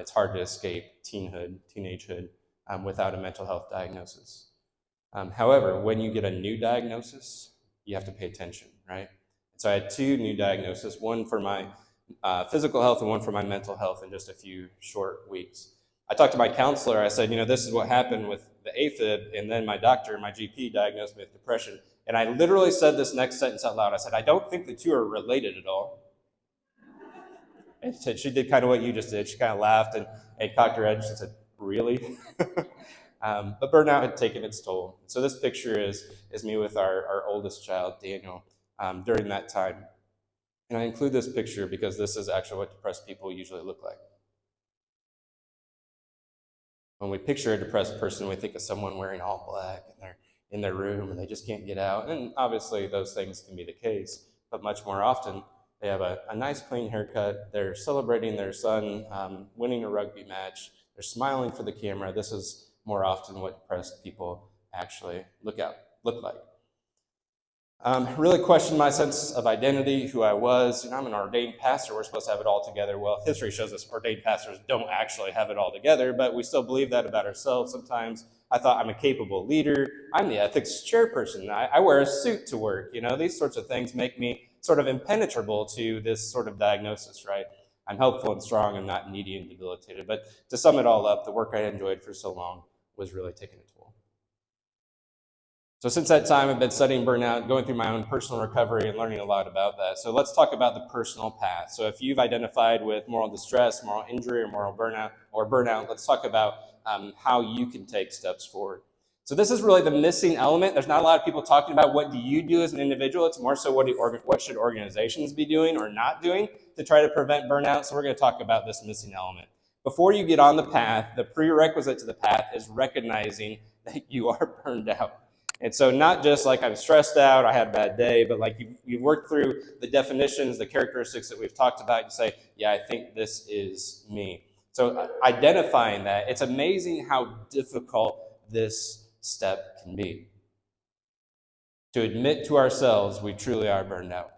it's hard to escape teenagehood without a mental health diagnosis. However, when you get a new diagnosis, you have to pay attention, right? So I had two new diagnoses, one for my physical health and one for my mental health in just a few short weeks. I talked to my counselor. I said, this is what happened with the AFib, and then my doctor, my GP, diagnosed me with depression. And I literally said this next sentence out loud. I said, I don't think the two are related at all. And she did kind of what you just did. She kind of laughed and cocked her head. She said, really? But burnout had taken its toll. So this picture is me with our oldest child, Daniel, during that time. And I include this picture because this is actually what depressed people usually look like. When we picture a depressed person, we think of someone wearing all black and they're in their room and they just can't get out. And obviously those things can be the case, but much more often they have a nice clean haircut. They're celebrating their son winning a rugby match. They're smiling for the camera. This is more often what depressed people actually look like. Really questioned my sense of identity, who I was. I'm an ordained pastor. We're supposed to have it all together. Well, history shows us ordained pastors don't actually have it all together, but we still believe that about ourselves sometimes. I thought I'm a capable leader. I'm the ethics chairperson. I wear a suit to work. These sorts of things make me sort of impenetrable to this sort of diagnosis, right? I'm helpful and strong. I'm not needy and debilitated. But to sum it all up, the work I enjoyed for so long was really taking a toll. So since that time, I've been studying burnout, going through my own personal recovery and learning a lot about that. So let's talk about the personal path. So if you've identified with moral distress, moral injury, or moral burnout, let's talk about how you can take steps forward. So this is really the missing element. There's not a lot of people talking about what do you do as an individual. It's more so what should organizations be doing or not doing to try to prevent burnout. So we're going to talk about this missing element. Before you get on the path, the prerequisite to the path is recognizing that you are burned out. And so not just like I'm stressed out, I had a bad day, but like you've worked through the definitions, the characteristics that we've talked about, you say, yeah, I think this is me. So identifying that, it's amazing how difficult this step can be. To admit to ourselves we truly are burned out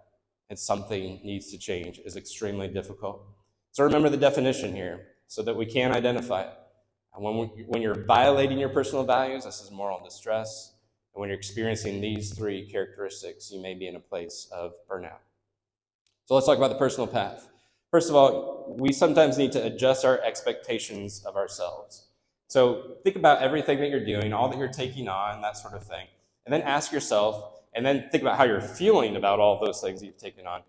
and something needs to change is extremely difficult. So remember the definition here so that we can identify it. And when you're violating your personal values, this is moral distress. And when you're experiencing these three characteristics, you may be in a place of burnout. So let's talk about the personal path. First of all, we sometimes need to adjust our expectations of ourselves. So think about everything that you're doing, all that you're taking on, that sort of thing. And then ask yourself, and then think about how you're feeling about all those things you've taken on.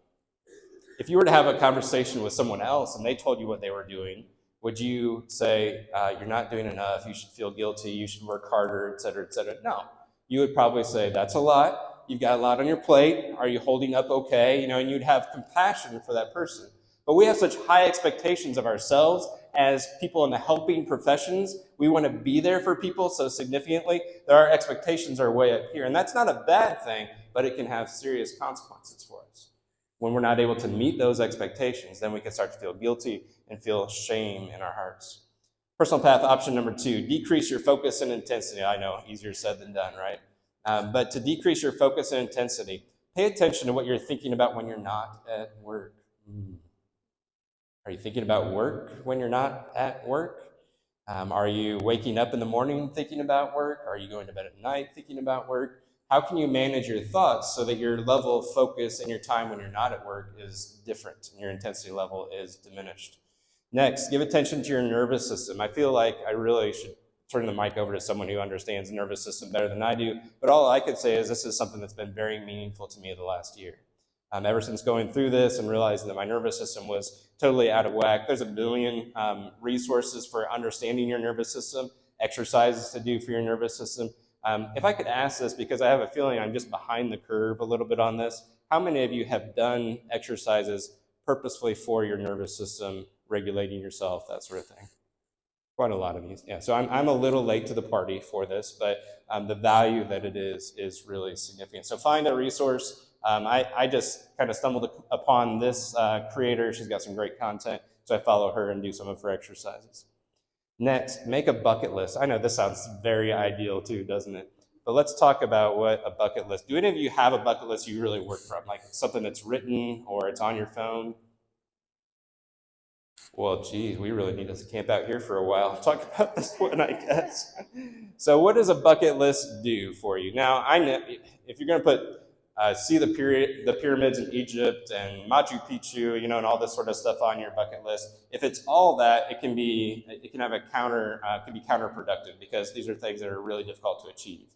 If you were to have a conversation with someone else and they told you what they were doing, would you say, you're not doing enough, you should feel guilty, you should work harder, et cetera, et cetera? No. You would probably say, that's a lot. You've got a lot on your plate. Are you holding up okay? And you'd have compassion for that person. But we have such high expectations of ourselves as people in the helping professions. We want to be there for people so significantly that our expectations are way up here. And that's not a bad thing, but it can have serious consequences for us. When we're not able to meet those expectations, then we can start to feel guilty and feel shame in our hearts. Personal path option number 2, decrease your focus and intensity. I know, easier said than done, right? But to decrease your focus and intensity, pay attention to what you're thinking about when you're not at work. Are you thinking about work when you're not at work? Are you waking up in the morning thinking about work? Are you going to bed at night thinking about work? How can you manage your thoughts so that your level of focus and your time when you're not at work is different and your intensity level is diminished? Next, give attention to your nervous system. I feel like I really should turn the mic over to someone who understands the nervous system better than I do, but all I could say is this is something that's been very meaningful to me the last year. Ever since going through this and realizing that my nervous system was totally out of whack, there's a billion resources for understanding your nervous system, exercises to do for your nervous system. If I could ask this, because I have a feeling I'm just behind the curve a little bit on this, how many of you have done exercises purposefully for your nervous system, regulating yourself, that sort of thing? Quite a lot of you. Yeah, so I'm a little late to the party for this, but the value that it is really significant. So find a resource. I just kind of stumbled upon this creator. She's got some great content, so I follow her and do some of her exercises. Next, make a bucket list. I know this sounds very ideal too, doesn't it? But let's talk about what a bucket list. Do any of you have a bucket list you really work from, like something that's written or it's on your phone? Well, geez, we really need to camp out here for a while. Talk about this one, I guess. So what does a bucket list do for you? Now, I know if you're going to put see the pyramids in Egypt and Machu Picchu, and all this sort of stuff on your bucket list, if it's all that, it can be counterproductive because these are things that are really difficult to achieve.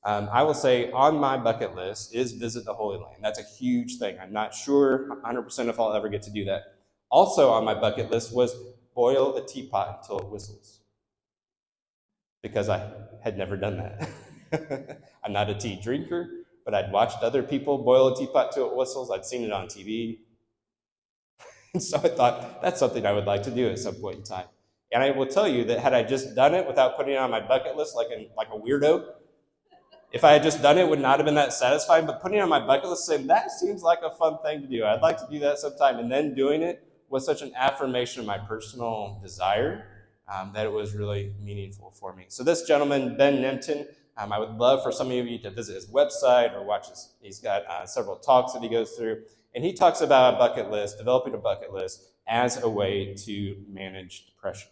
I will say on my bucket list is visit the Holy Land. That's a huge thing. I'm not sure 100% if I'll ever get to do that. Also on my bucket list was boil a teapot until it whistles, because I had never done that. I'm not a tea drinker, but I'd watched other people boil a teapot till it whistles. I'd seen it on TV. And so I thought, that's something I would like to do at some point in time. And I will tell you that had I just done it without putting it on my bucket list like a weirdo, if I had just done it, it would not have been that satisfying. But putting it on my bucket list, saying, that seems like a fun thing to do. I'd like to do that sometime. And then doing it was such an affirmation of my personal desire that it was really meaningful for me. So this gentleman, Ben Nemtin, I would love for some of you to visit his website or watch he's got several talks that he goes through. And he talks about a bucket list, developing a bucket list as a way to manage depression.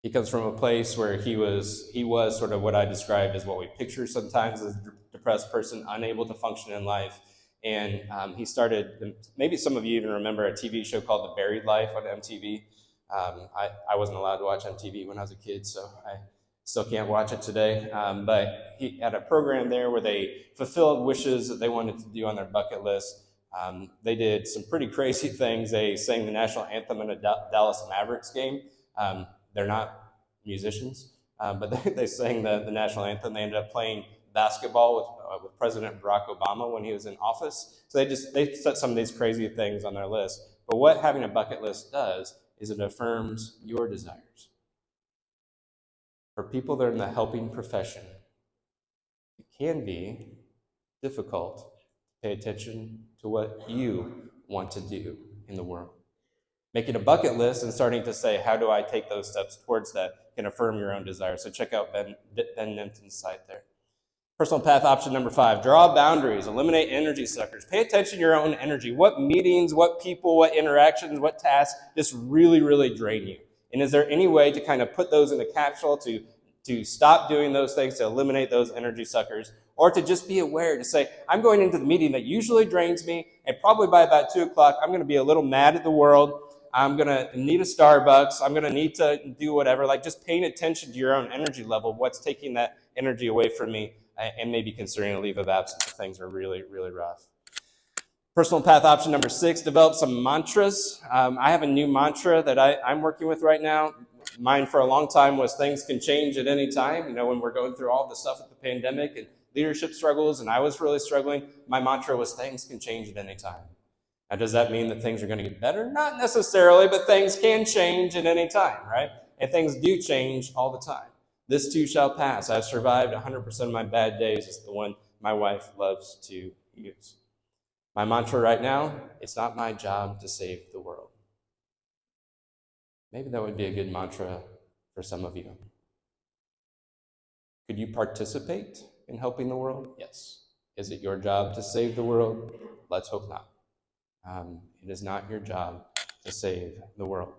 He comes from a place where he was sort of what I describe as what we picture sometimes as a depressed person, unable to function in life. And he started, maybe some of you even remember a TV show called The Buried Life on MTV. I wasn't allowed to watch MTV when I was a kid, so I still can't watch it today. But he had a program there where they fulfilled wishes that they wanted to do on their bucket list. They did some pretty crazy things. They sang the national anthem in a Dallas Mavericks game. They're not musicians, but they sang the national anthem. They ended up playing basketball with President Barack Obama when he was in office. So they set some of these crazy things on their list. But what having a bucket list does is it affirms your desires. For people that are in the helping profession, it can be difficult to pay attention to what you want to do in the world. Making a bucket list and starting to say, how do I take those steps towards that can affirm your own desires. So check out Ben Nemtin's site there. Personal path option number 5, draw boundaries, eliminate energy suckers. Pay attention to your own energy. What meetings, what people, what interactions, what tasks just really, really drain you? And is there any way to kind of put those in a capsule to stop doing those things, to eliminate those energy suckers, or to just be aware to say, I'm going into the meeting that usually drains me, and probably by about 2 o'clock, I'm going to be a little mad at the world. I'm going to need a Starbucks. I'm going to need to do whatever. Like just paying attention to your own energy level, what's taking that energy away from me, and maybe considering a leave of absence if things are really, really rough. Personal path option number 6, develop some mantras. I have a new mantra that I'm working with right now. Mine for a long time was things can change at any time. You know, when we're going through all the stuff with the pandemic and leadership struggles and I was really struggling, my mantra was things can change at any time. Now, does that mean that things are going to get better? Not necessarily, but things can change at any time, right? And things do change all the time. This too shall pass. I've survived 100% of my bad days, is the one my wife loves to use. My mantra right now, it's not my job to save the world. Maybe that would be a good mantra for some of you. Could you participate in helping the world? Yes. Is it your job to save the world? Let's hope not. It is not your job to save the world.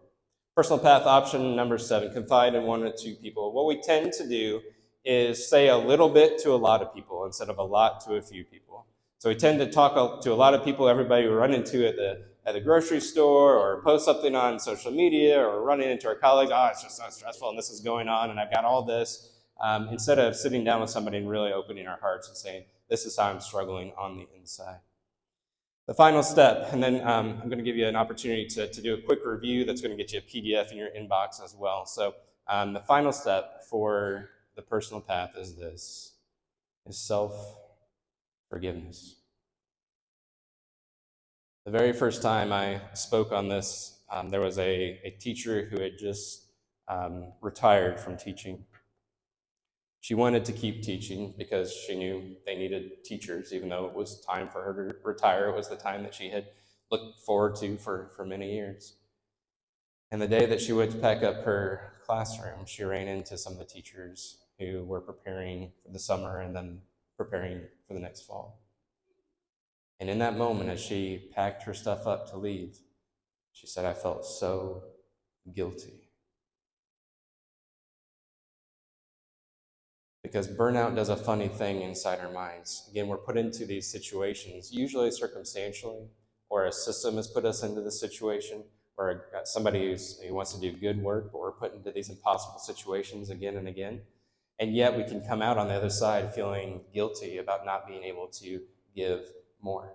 Personal path option number 7, confide in 1 or 2 people. What we tend to do is say a little bit to a lot of people instead of a lot to a few people. So we tend to talk to a lot of people, everybody we run into at the grocery store, or post something on social media, or running into our colleagues, it's just so stressful and this is going on and I've got all this, instead of sitting down with somebody and really opening our hearts and saying, this is how I'm struggling on the inside. The final step, and then I'm going to give you an opportunity to do a quick review that's going to get you a PDF in your inbox as well. So the final step for the personal path is this, is self-forgiveness. The very first time I spoke on this, there was a teacher who had just retired from teaching. She wanted to keep teaching because she knew they needed teachers, even though it was time for her to retire. It was the time that she had looked forward to for many years. And the day that she went to pack up her classroom, she ran into some of the teachers who were preparing for the summer and then preparing for the next fall. And in that moment, as she packed her stuff up to leave, she said, I felt so guilty. Because burnout does a funny thing inside our minds. Again, we're put into these situations, usually circumstantially, or a system has put us into the situation, or somebody who wants to do good work, but we're put into these impossible situations again and again. And yet we can come out on the other side feeling guilty about not being able to give more.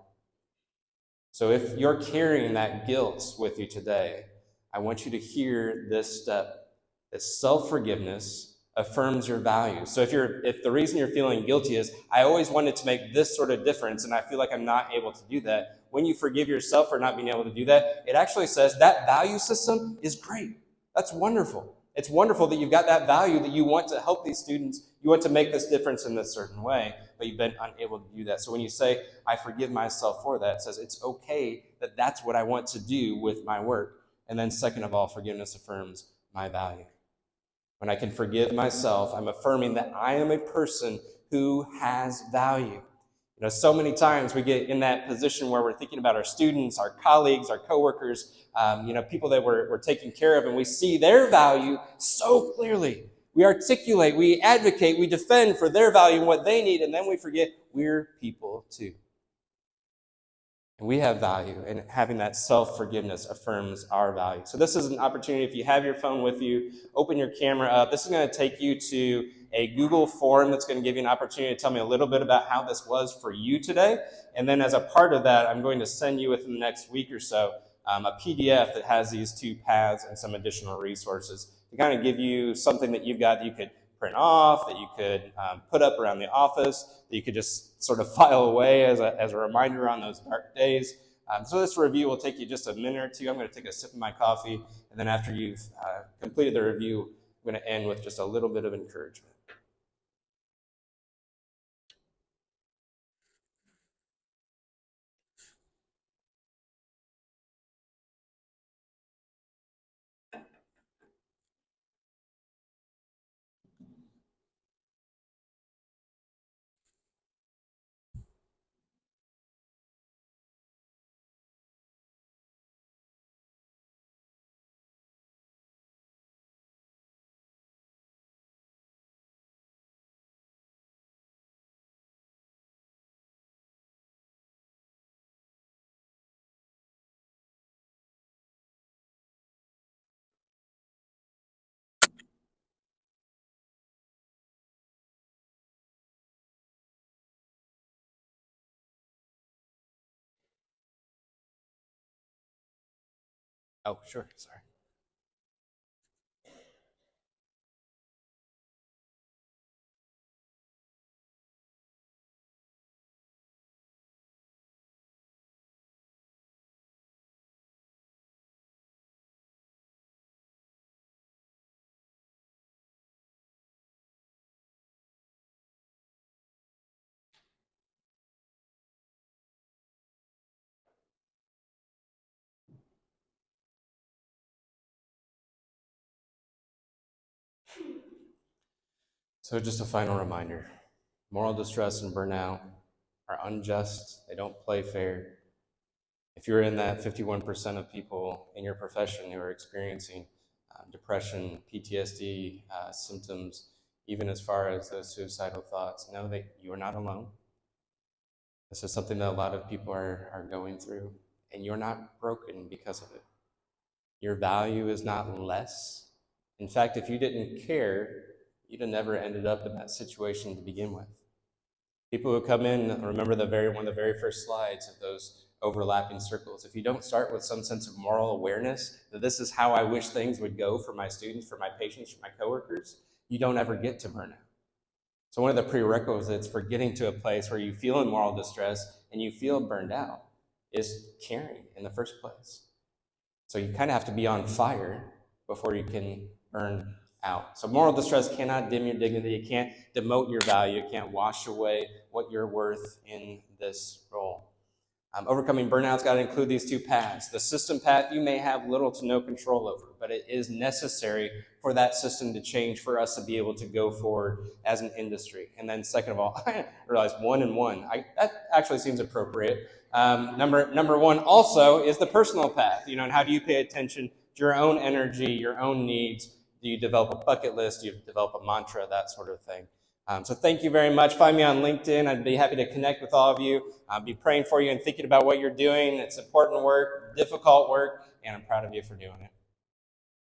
So if you're carrying that guilt with you today, I want you to hear this step, that self-forgiveness affirms your value. So if the reason you're feeling guilty is, I always wanted to make this sort of difference and I feel like I'm not able to do that, when you forgive yourself for not being able to do that, it actually says that value system is great. That's wonderful. It's wonderful that you've got that value, that you want to help these students, you want to make this difference in this certain way, but you've been unable to do that. So when you say, I forgive myself for that, it says it's okay that that's what I want to do with my work. And then second of all, forgiveness affirms my value. When I can forgive myself, I'm affirming that I am a person who has value. So many times we get in that position where we're thinking about our students, our colleagues, our coworkers, people that we're taking care of, and we see their value so clearly. We articulate, we advocate, we defend for their value and what they need, and then we forget we're people too. And we have value, and having that self-forgiveness affirms our value. So this is an opportunity, if you have your phone with you, open your camera up. This is going to take you to a Google form that's going to give you an opportunity to tell me a little bit about how this was for you today. And then as a part of that, I'm going to send you within the next week or so a PDF that has these 2 paths and some additional resources to kind of give you something that you've got that you could print off, that you could put up around the office, that you could just sort of file away as a reminder on those dark days. So this review will take you just a minute or two. I'm going to take a sip of my coffee, and then after you've completed the review, I'm going to end with just a little bit of encouragement. Oh, sure, sorry. So just a final reminder, moral distress and burnout are unjust. They don't play fair. If you're in that 51% of people in your profession who are experiencing depression, PTSD symptoms, even as far as those suicidal thoughts, know that you are not alone. This is something that a lot of people are going through, and you're not broken because of it. Your value is not less. In fact, if you didn't care, you'd have never ended up in that situation to begin with. People who come in, remember one of the very first slides of those overlapping circles. If you don't start with some sense of moral awareness, that this is how I wish things would go for my students, for my patients, for my coworkers, you don't ever get to burnout. So one of the prerequisites for getting to a place where you feel in moral distress and you feel burned out is caring in the first place. So you kind of have to be on fire before you can burn out. So moral distress cannot dim your dignity. It can't demote your value. It can't wash away what you're worth in this role. Overcoming burnout's got to include these two paths. The system path you may have little to no control over, but it is necessary for that system to change for us to be able to go forward as an industry. And then second of all, I realized 1 and 1. That actually seems appropriate. Number 1 also is the personal path, and how do you pay attention to your own energy, your own needs? Do you develop a bucket list? Do you develop a mantra, that sort of thing? So thank you very much. Find me on LinkedIn. I'd be happy to connect with all of you. I'll be praying for you and thinking about what you're doing. It's important work, difficult work, and I'm proud of you for doing it.